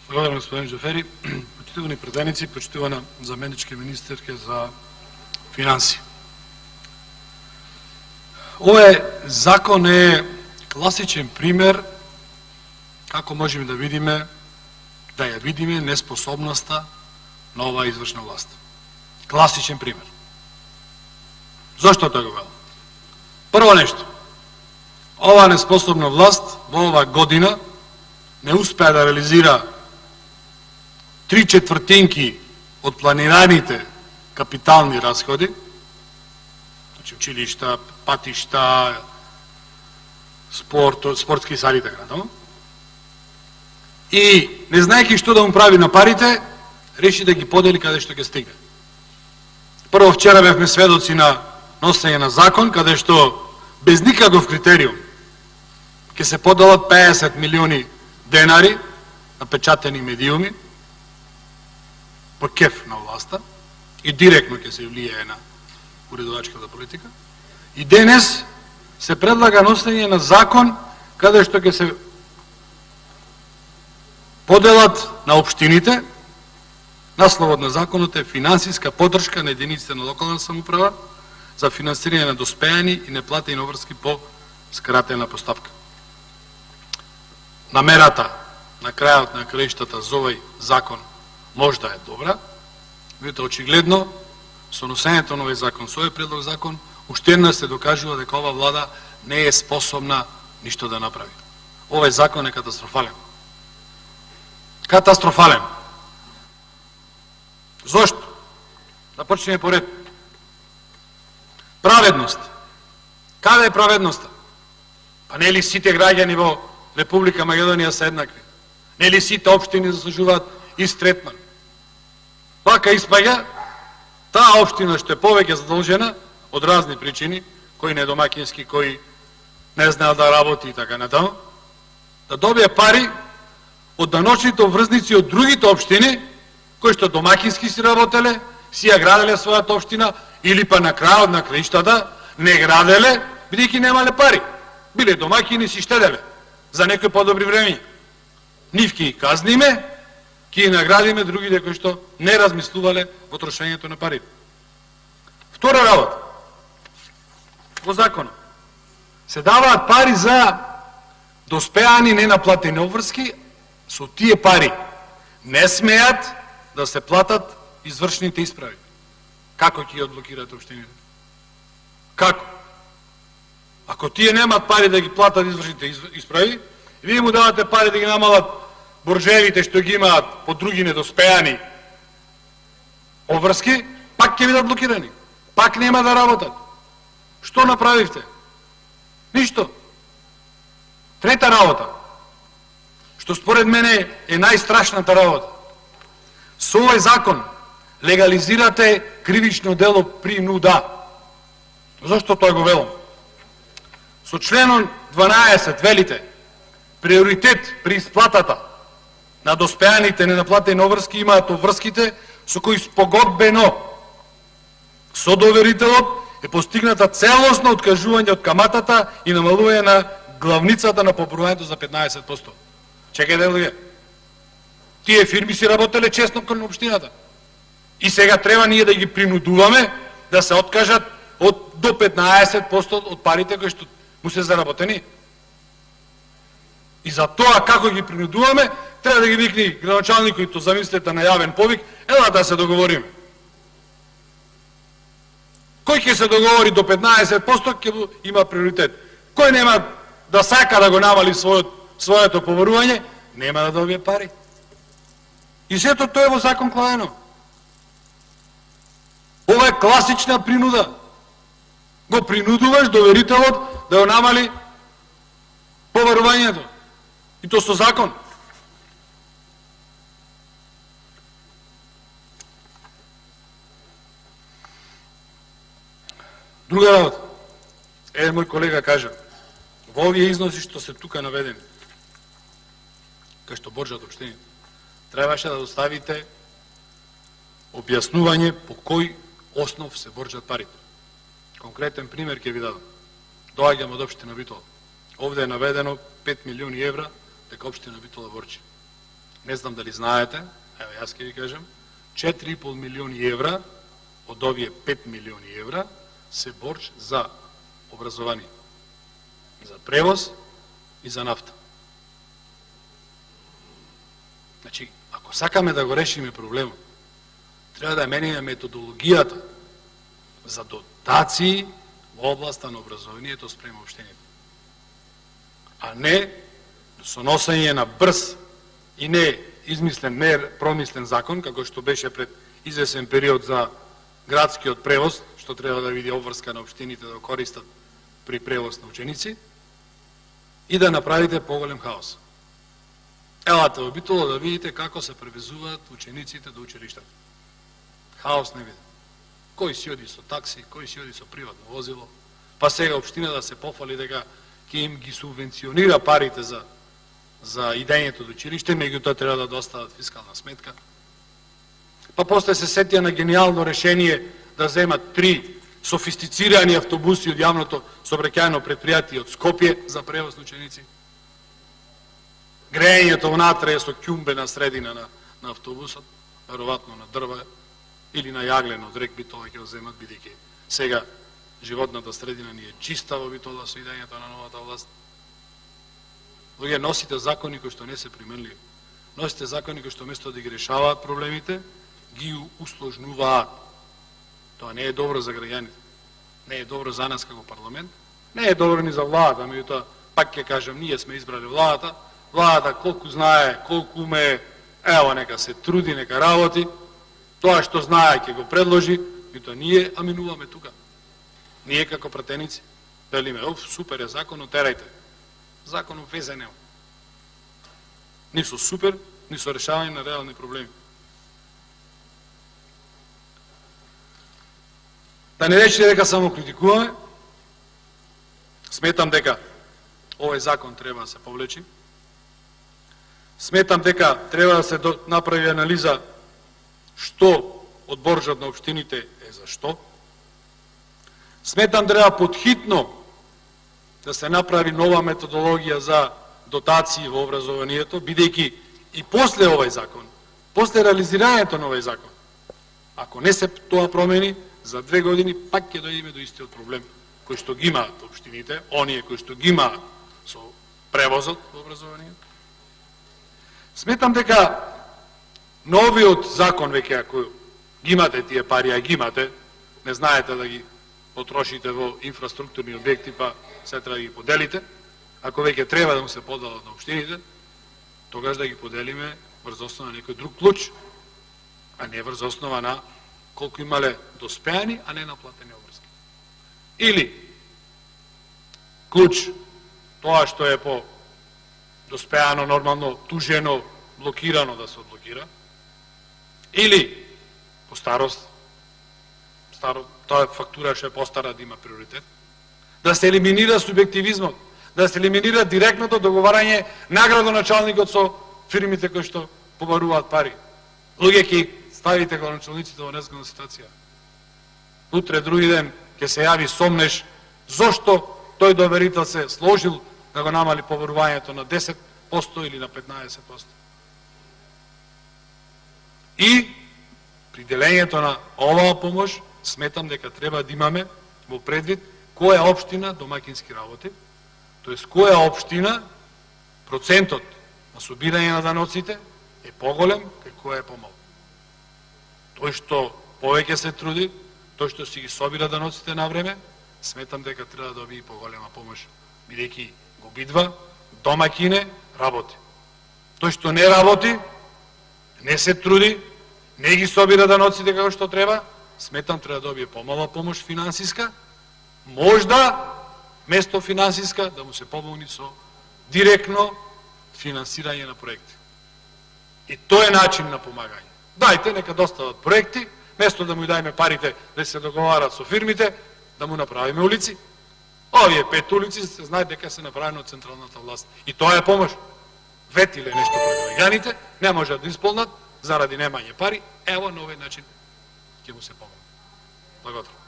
Благодарам, господин Джафери. Почитувани председници, почитувана заменничка министерка за финанси. Овој закон е класичен пример како можеме да ја видиме неспособноста на оваа извршна власт. Класичен пример. Зошто тоа го велам? Прво нешто, оваа неспособна власт во оваа година не успеа да реализира 3/4 од планираните капитални расходи, значи училишта, патишта, спортски сали и така натаму. И не знаеки што да му прави на парите, реши да ги подели каде што ќе стигне. Прво вчера бевме сведоци на носење на закон, каде што без никаков критериум ќе се поделат 50 милиони денари на печатени медиуми по кеф на власта и директно ќе се влијае на уредувачката политика. И денес се предлага носење на закон каде што ќе се поделат на општините. Насловот на законот е финансиска поддршка на единиците на локална самоуправа за финансирање на доспеани и неплатени обврски по скратена поставка. Намерата на крајот на краиштата за овој закон може да е добра, меѓутоа очигледно со носењето на овој закон, со овој предлог закон, уште еднаш се докажува дека ова влада не е способна ништо да направи. Овој закон е катастрофален. Катастрофален. Зошто? Да почнеме поред. Праведност. Каде е праведноста? Па нели сите граѓани во Република Македонија се еднакви? Нели сите општини заслужуваат ист третман? Вака испаѓа таа општина што е повеќе задолжена од разни причини, кои не домакински, кои не знаел да работи и така натаму, да добие пари од даночните обврзници од другите општини, кои што домакински си работеле, си ја граделе својата општина, или па на крајот на краиштата не граделе, бидејќи немале пари. Биле домакини, си штеделе за некои подобри времења. Нив ќе ги казниме, ќе ги наградиме другите кои што не размислувале во трошењето на пари. Втора работа. Во законот се даваат пари за доспеани ненаплатени обврски. Со тие пари не смеат да се платат извршните исправи. Како ќе ги одблокираат општините? Како? Ако тие немаат пари да ги платат извршните исправи, вие му давате пари да ги намалат буржевите што ги имаат по други недоспеани обврски, пак ќе бидат блокирани. Пак нема да работат. Што направивте? Ништо. Трета работа, што според мене е најстрашната работа. Со овој закон легализирате кривично дело принуда. Зошто тоа го велам? Со членот 12 велите приоритет при исплатата на доспеаните ненаплатени обврски имаат обврските со кои спогодбено со доверителот е постигната целосно откажување од каматата и намалување на главницата на побројањето за 15%. Чекајте луѓе. Тие фирми си работеле честно кон општината. И сега треба ние да ги принудуваме да се откажат од до 15% од парите кои што му се заработени. И за тоа како ги принудуваме, треба да ги викни градоначалникот, замислете на јавен повик, ела да се договориме. Кој ќе се договори до 15% ќе има приоритет. Кој нема да сака да го намали своето побарување, нема да добие пари. И сето тоа е во закон кладено. Ова е класична принуда. Го принудуваш доверителот да го намали побарувањето. И то со закон. Друга работа. Еден мој колега кажа, во овие износи што се тука наведени, кај што борџат општините, требаше да доставите објаснување по кој основ се борџат парите. Конкретен пример ќе ви дадам. Доаѓам од општина Битола. Овде е наведено 5 милиони евра дека општина Битола борчи. Не знам дали знаете, ево јас ќе ви кажам, 4,5 милиони евра од овие 5 милиони евра се борч за образование, за превоз и за нафта. Значи, ако сакаме да го решиме проблемот, треба да мениме методологијата за дотации во областа на образованието спрема општините. А не со носење на брз и не измислен, не промислен закон, како што беше пред извесен период за градскиот превоз, што треба да види обврска на општините да го користат при превоз на ученици, и да направите поголем хаос. Елате во Битола да видите како се превезуваат учениците до училиштата. Хаос не види. Кој си оди со такси, кој си оди со приватно возило, па сега општина да се пофали дека ќе им ги субвенционира парите за идењето до училиште, меѓутоа треба да достават фискална сметка. Па после се сетија на гениално решение да земат 3 софистицирани автобуси од јавното сообраќајно предпријатие од Скопје за превоз на ученици. Грејењето внатре е со ќумбе на средина на автобусот, веројатно на дрва или на јаглен од рек Битола ќе го земат, бидејќи сега животната средина ни е чиста во Битола со идењето на новата власт. Луѓе, носите закони кои што не се применливи. Носите закони кои што место да ги решаваат проблемите, ги усложнуваат. Тоа не е добро за граѓаните. Не е добро за нас како парламент. Не е добро ни за владата, меѓутоа пак ќе кажам, ние сме избрали владата. Владата колку знае, колку уме, ево нека се труди, нека работи. Тоа што знае ќе го предложи, меѓутоа ние аминуваме тука. Ние како пратеници велиме, супер е законот, терајте. Законот везе нема. Ни со супер, ни со решавање на реални проблеми. Да не рече дека само критикуваме, сметам дека овој закон треба да се повлечи. Сметам дека треба да се направи анализа што од борџот на општините е за што. Сметам треба подхитно да се направи нова методологија за дотации во образованието, бидејќи и после овој закон, после реализирањето на овој закон, ако не се тоа промени, за 2 години пак ќе дојдеме до истиот проблем кој што ги имаат општините, оние кои што ги имаат со превозот во образованието. Сметам дека новиот закон, веќе ако ги имате тие пари, а ги имате, не знаете да ги потрошите во инфраструктурни објекти, па се треба да ги поделите. Ако веќе треба да му се подалат на општините, тогаш да ги поделиме врз основа на некој друг клуч, а не врз основа на колку имале доспеани, а не наплатени обврски. Или клуч, тоа што е по доспеано, нормално, тужено, блокирано да се одблокира, или по старост, тоа фактура што е постара да има приоритет, да се елиминира субјективизмот, да се елиминира директното договарање на градоначалникот со фирмите кои што побаруваат пари. Луѓе ќе ставите градоначалниците во незгодна ситуација. Утре, други ден, ќе се јави сомнеш зошто тој доверител се сложил да го намали побарувањето на 10% или на 15%. И при делењето на оваа помош, сметам дека треба да имаме во предвид која општина домакински работи, тоест која општина процентот на собирање на даноците е поголем, кај која е помал. Тој што повеќе се труди, тој што си ги собира даноците на време, сметам дека треба да доби поголема помош, бидејќи го бидва домакине работи. Тој што не работи, не се труди, не ги собира даноците како што треба, сметам треба да добие помала помош финансиска, можда место финансиска да му се помогне со директно финансирање на проекти. И тој е начин на помагање. Дајте, нека достават проекти, место да му дајме парите да се договарат со фирмите, да му направиме улици. Овие 5 улици се знае дека се направени од централната власт. И тоа е помош. Ветиле нешто пред граѓаните, не можат да исполнат заради немање пари, ево на овој начин ќе му се помогне. Благодарам.